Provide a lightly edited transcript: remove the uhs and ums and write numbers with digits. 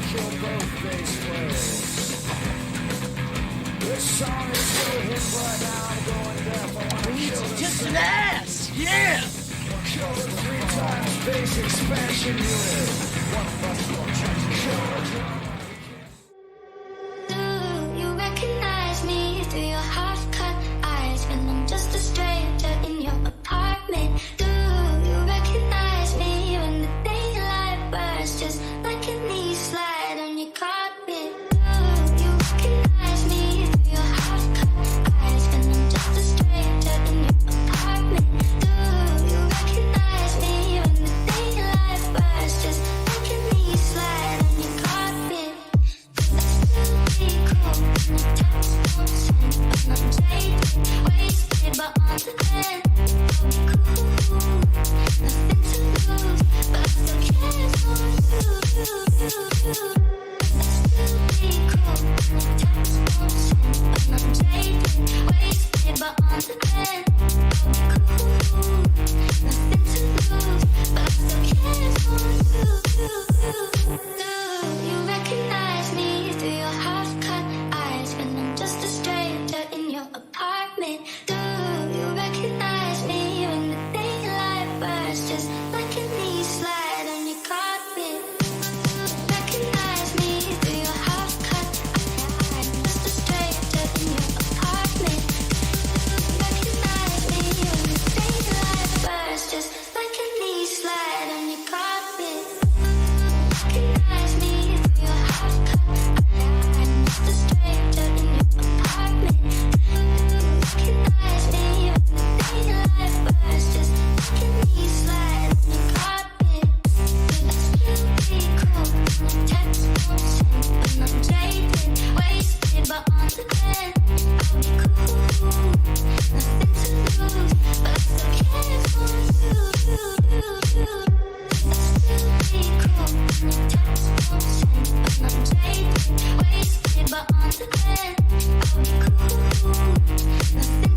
kill both bass players. This song is so hit right now, I'm going deaf. I wanna kill the Just an ass! Yeah! kill the 3 times bass expansion unit. One of us will try to kill the drum. Do you recognize me through your half-cut eyes when I'm just a stranger in your apartment? Do you recognize me when the daylight bursts just like a knee slide on your carpet? Do you recognize me through your half-cut eyes when I'm just a stranger in your apartment? Do you recognize me when the daylight bursts just like a knee slide on your carpet? Wasted, but on the end, cool. Nothing to lose, but I still care for you. Still be cool. Taps won't send, but I'm jaded. Wasted, but on the end, cool. Nothing to lose, but I still care for you. Do you recognize me through your half-cut eyes when I'm just a stranger in your apartment? Do you recognize me when the daylight bursts just like a knee slide on your carpet? Recognize me through your half-cut eyes, just a stranger in your apartment. Recognize me when the daylight bursts just like a knee slide on your carpet. Recognize me through your half-cut eyes, just a stranger in your apartment. Recognize me when the daylight bursts just like a knee slide on your carpet. But I still be cool. Text won't send when I'm jaded. Wasted, but on the end, I'll be cool. Nothing to lose, but I still care for you. I still be cool. Text won't send when I'm jaded. Wasted, but on the end, I'll be cool. Nothing